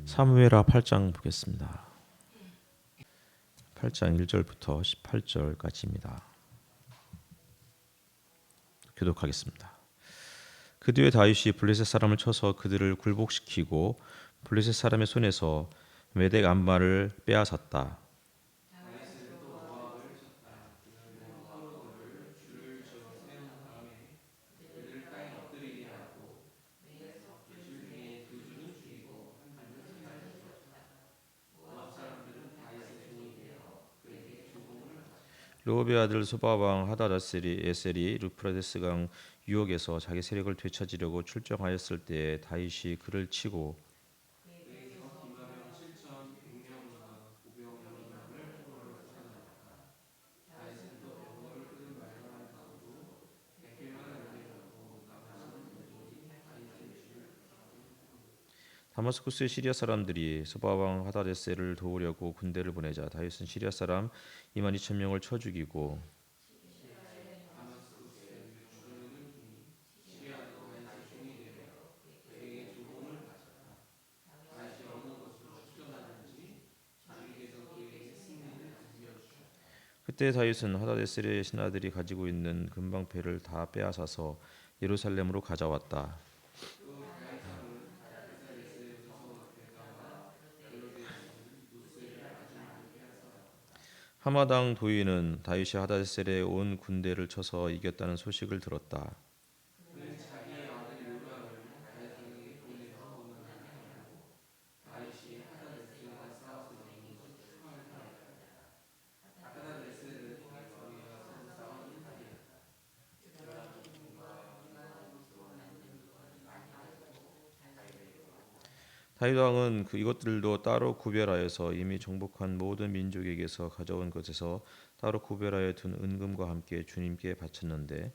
사무엘하 8장 보겠습니다. 8장 1절부터 18절까지입니다. 교독하겠습니다. 그 뒤에 다윗이 블레셋 사람을 쳐서 그들을 굴복시키고 블레셋 사람의 손에서 메덱 암마를 빼앗았다. 르호베 아들 소바 왕 하다데셀이 루프라데스 강 유역에서 자기 세력을 되찾으려고 출정하였을 때 다윗이 그를 치고 다마스쿠스의 시리아 사람들이 소바 왕 하다데셀을 도우려고 군대를 보내자 다윗은 시리아 사람 22,000명을 쳐 죽이고 그때 다윗은 하다데셀의 신하들이 가지고 있는 금방패를 다 빼앗아서 예루살렘으로 가져왔다. 하마당 도인은 다윗이 하다데셀의 온 군대를 쳐서 이겼다는 소식을 들었다. 다윗 왕은 이것들도 따로 구별하여서 이미 정복한 모든 민족에게서 가져온 것에서 따로 구별하여 둔 은금과 함께 주님께 바쳤는데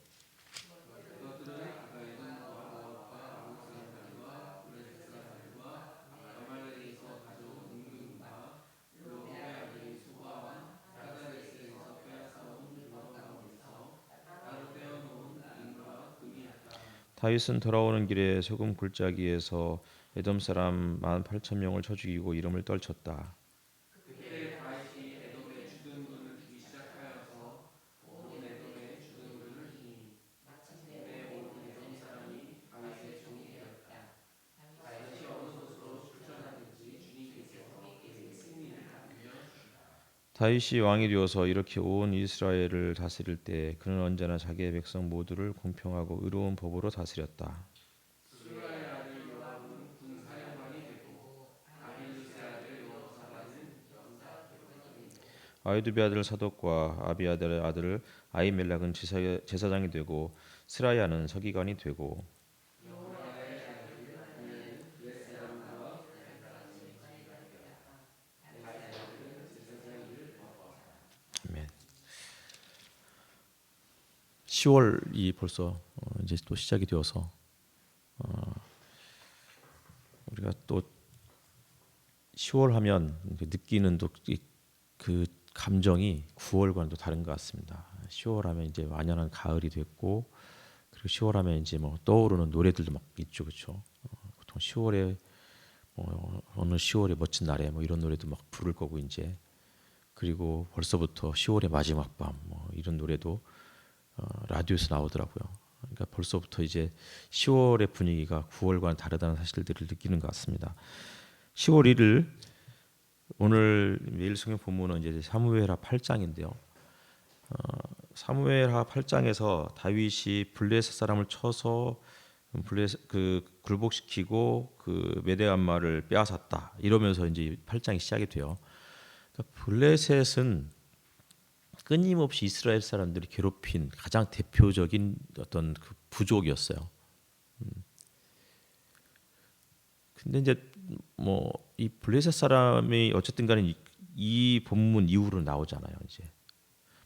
다윗은 돌아오는 길에 소금 굴짜기에서 에돔 사람 18,000명을 쳐 죽이고 이름을 떨쳤다. 다윗이 왕이 되어서 이렇게 온 이스라엘을 다스릴 때 그는 언제나 자기의 백성 모두를 공평하고 의로운 법으로 다스렸다. 아히두베 아들 사독과 아비아달의 아들 아히멜렉은 제사장이 되고 스라야는 서기관이 되고 아멘. 10월이 벌써 이제 또 시작이 되어서 우리가 또 10월 하면 느끼는 또 그 감정이 9월과는 또 다른 것 같습니다. 10월 하면 이제 완연한 가을이 됐고 그리고 10월 하면 이제 뭐 떠오르는 노래들도 막 있죠, 그렇죠? 보통 10월에 어느 10월의 멋진 날에 뭐 이런 노래도 막 부를 거고 이제 그리고 벌써부터 10월의 마지막 밤 뭐 이런 노래도 라디오에서 나오더라고요. 그러니까 벌써부터 이제 10월의 분위기가 9월과는 다르다는 사실들을 느끼는 것 같습니다. 10월 1일 오늘 매일 성경 본문은 이제 사무엘하 8장인데요. 사무엘하 8장에서 다윗이 블레셋 사람을 쳐서 굴복시키고 그 메대 암마를 빼앗았다 이러면서 이제 8장이 시작이 돼요. 그러니까 블레셋은 끊임없이 이스라엘 사람들이 괴롭힌 가장 대표적인 어떤 그 부족이었어요. 근데 이제 뭐 이 블레셋 사람이 어쨌든 간에 이 본문 이후로 나오잖아요. 이제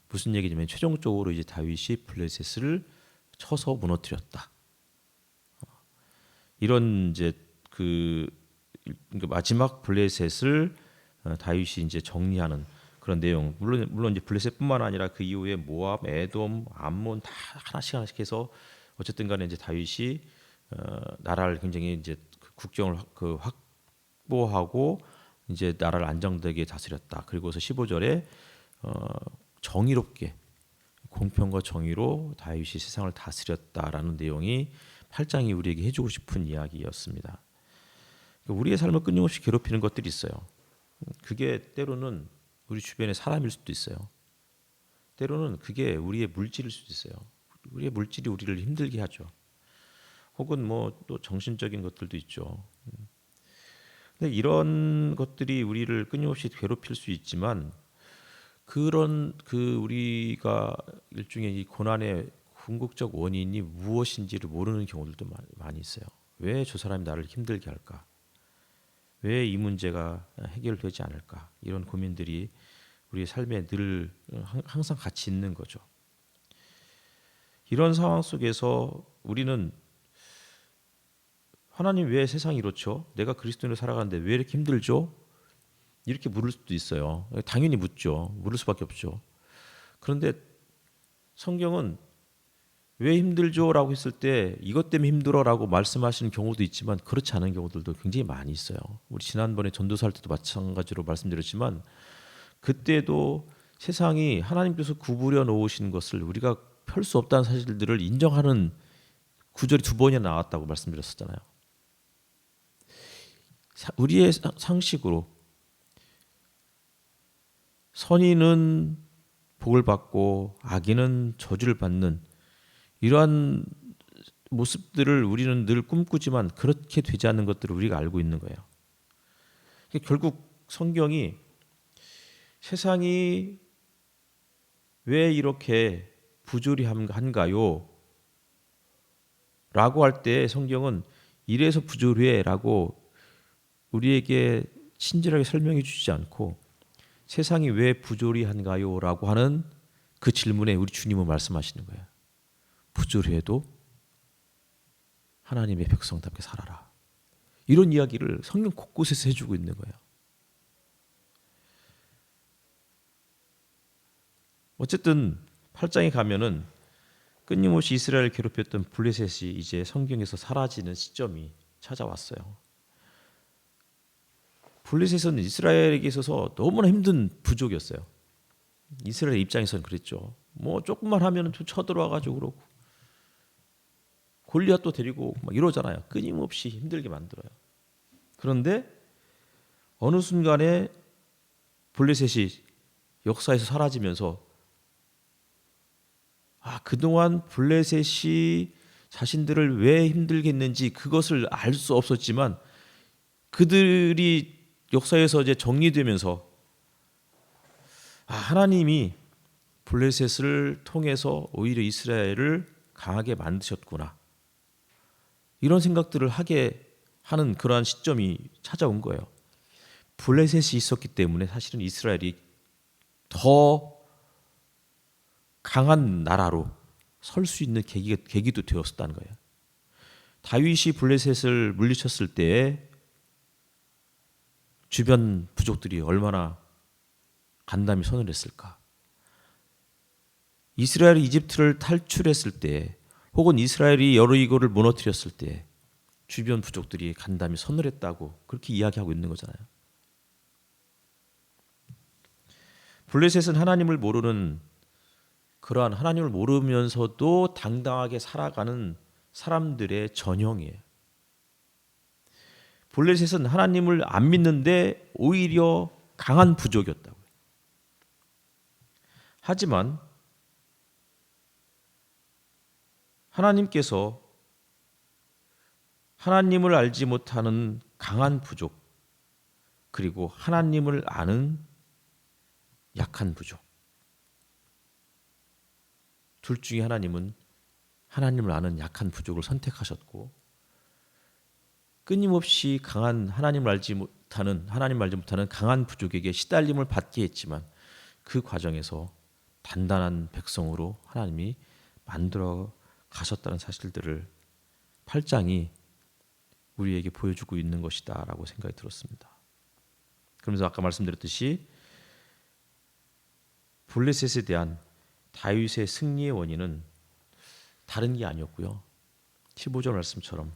무슨 얘기냐면 최종적으로 이제 다윗이 블레셋을 쳐서 무너뜨렸다. 이런 이제 그러니까 마지막 블레셋을 다윗이 이제 정리하는 그런 내용. 물론 이제 블레셋뿐만 아니라 그 이후에 모압, 에돔, 암몬 다 하나씩 해서 어쨌든 간에 이제 다윗이 나라를 굉장히 이제 국경을 확보하고 이제 나라를 안정되게 다스렸다. 그리고서 15절에 정의롭게 공평과 정의로 다윗이 세상을 다스렸다라는 내용이 8장이 우리에게 해주고 싶은 이야기였습니다. 우리의 삶을 끊임없이 괴롭히는 것들이 있어요. 그게 때로는 우리 주변의 사람일 수도 있어요. 때로는 그게 우리의 물질일 수도 있어요. 우리의 물질이 우리를 힘들게 하죠. 혹은 뭐 또 정신적인 것들도 있죠. 근데 이런 것들이 우리를 끊임없이 괴롭힐 수 있지만 그런 우리가 일종의 이 고난의 궁극적 원인이 무엇인지를 모르는 경우들도 많이 있어요. 왜 저 사람이 나를 힘들게 할까? 왜 이 문제가 해결되지 않을까? 이런 고민들이 우리의 삶에 늘 항상 같이 있는 거죠. 이런 상황 속에서 우리는 하나님 왜 세상이 이렇죠? 내가 그리스도인으로 살아가는데 왜 이렇게 힘들죠? 이렇게 물을 수도 있어요. 당연히 묻죠. 물을 수밖에 없죠. 그런데 성경은 왜 힘들죠라고 했을 때 이것 때문에 힘들어라고 말씀하시는 경우도 있지만 그렇지 않은 경우들도 굉장히 많이 있어요. 우리 지난번에 전도사할 때도 마찬가지로 말씀드렸지만 그때도 세상이 하나님께서 구부려 놓으신 것을 우리가 펼 수 없다는 사실들을 인정하는 구절이 2번이나 나왔다고 말씀드렸었잖아요. 우리의 상식으로 선인은 복을 받고 악인은 저주를 받는 이러한 모습들을 우리는 늘 꿈꾸지만 그렇게 되지 않는 것들을 우리가 알고 있는 거예요. 결국 성경이 세상이 왜 이렇게 부조리한가요? 라고 할 때 성경은 이래서 부조리해라고 우리에게 친절하게 설명해 주지 않고 세상이 왜 부조리한가요? 라고 하는 그 질문에 우리 주님은 말씀하시는 거예요. 부조리해도 하나님의 백성답게 살아라. 이런 이야기를 성경 곳곳에서 해주고 있는 거예요. 어쨌든 8장에 가면은 끊임없이 이스라엘을 괴롭혔던 블레셋이 이제 성경에서 사라지는 시점이 찾아왔어요. 블레셋은 이스라엘에게 있어서 너무나 힘든 부족이었어요. 이스라엘 입장에서는 그랬죠. 뭐 조금만 하면 쳐들어와가지고 그러고 골리앗도 데리고 막 이러잖아요. 끊임없이 힘들게 만들어요. 그런데 어느 순간에 블레셋이 역사에서 사라지면서 그동안 블레셋이 자신들을 왜 힘들게 했는지 그것을 알 수 없었지만 그들이 역사에서 이제 정리되면서 하나님이 블레셋을 통해서 오히려 이스라엘을 강하게 만드셨구나. 이런 생각들을 하게 하는 그러한 시점이 찾아온 거예요. 블레셋이 있었기 때문에 사실은 이스라엘이 더 강한 나라로 설 수 있는 계기도 되었다는 거예요. 다윗이 블레셋을 물리쳤을 때에 주변 부족들이 얼마나 간담이 손을 했을까? 이스라엘이 이집트를 탈출했을 때 혹은 이스라엘이 여리고를 무너뜨렸을 때 주변 부족들이 간담이 손을 했다고 그렇게 이야기하고 있는 거잖아요. 블레셋은 하나님을 모르는 그러한 하나님을 모르면서도 당당하게 살아가는 사람들의 전형이에요. 블레셋은 하나님을 안 믿는데 오히려 강한 부족이었다고요. 하지만 하나님께서 하나님을 알지 못하는 강한 부족 그리고 하나님을 아는 약한 부족 둘 중에 하나님은 하나님을 아는 약한 부족을 선택하셨고 끊임없이 강한 하나님 알지 못하는 강한 부족에게 시달림을 받게 했지만 그 과정에서 단단한 백성으로 하나님이 만들어 가셨다는 사실들을 8장이 우리에게 보여주고 있는 것이다라고 생각이 들었습니다. 그러면서 아까 말씀드렸듯이 블레셋에 대한 다윗의 승리의 원인은 다른 게 아니었고요. 15절 말씀처럼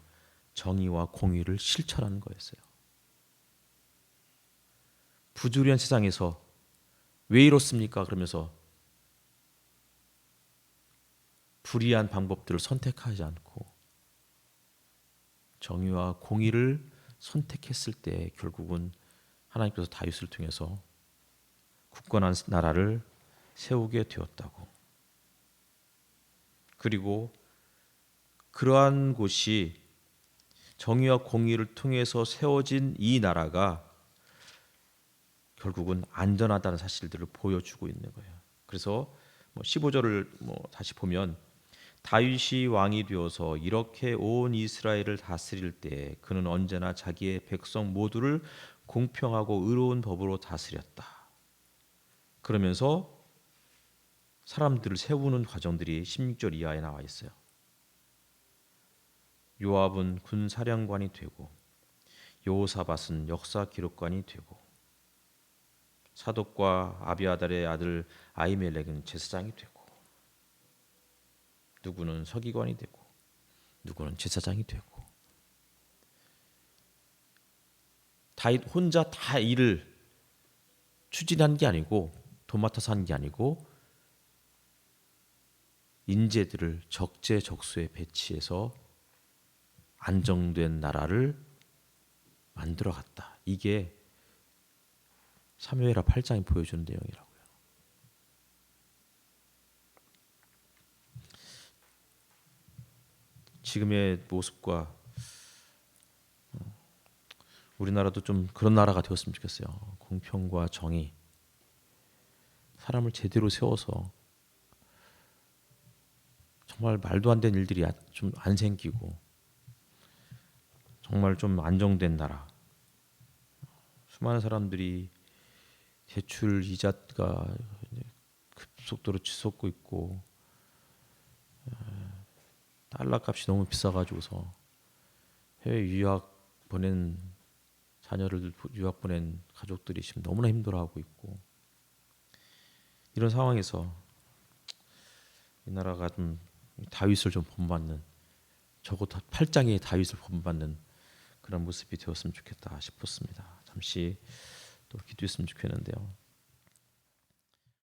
정의와 공의를 실천하는 거였어요. 부조리한 세상에서 왜 이렇습니까? 그러면서 불의한 방법들을 선택하지 않고 정의와 공의를 선택했을 때 결국은 하나님께서 다윗을 통해서 굳건한 나라를 세우게 되었다고. 그리고 그러한 곳이 정의와 공의를 통해서 세워진 이 나라가 결국은 안전하다는 사실들을 보여주고 있는 거예요. 그래서 15절을 다시 보면 다윗이 왕이 되어서 이렇게 온 이스라엘을 다스릴 때 그는 언제나 자기의 백성 모두를 공평하고 의로운 법으로 다스렸다. 그러면서 사람들을 세우는 과정들이 16절 이하에 나와 있어요. 요압은 군사령관이 되고 여호사밧은 역사 기록관이 되고 사독과 아비아달의 아들 아히멜렉은 제사장이 되고 누구는 서기관이 되고 누구는 제사장이 되고 다윗 혼자 다 일을 추진한 게 아니고 도맡아서 한 게 아니고 인재들을 적재적소에 배치해서 안정된 나라를 만들어갔다. 이게 사무엘하 8장이 보여주는 내용이라고요. 지금의 모습과 우리나라도 좀 그런 나라가 되었으면 좋겠어요. 공평과 정의, 사람을 제대로 세워서 정말 말도 안 되는 일들이 좀 안 생기고 정말 좀 안정된 나라. 수많은 사람들이 대출 이자가 급속도로 치솟고 있고 달러 값이 너무 비싸가지고서 해외 유학 보낸 자녀를 유학 보낸 가족들이 지금 너무나 힘들어하고 있고 이런 상황에서 이 나라가 좀 다윗을 좀 본받는 적어도 8장의 다윗을 본받는 그런 모습이 되었으면 좋겠다 싶었습니다. 잠시 또 기도했으면 좋겠는데요.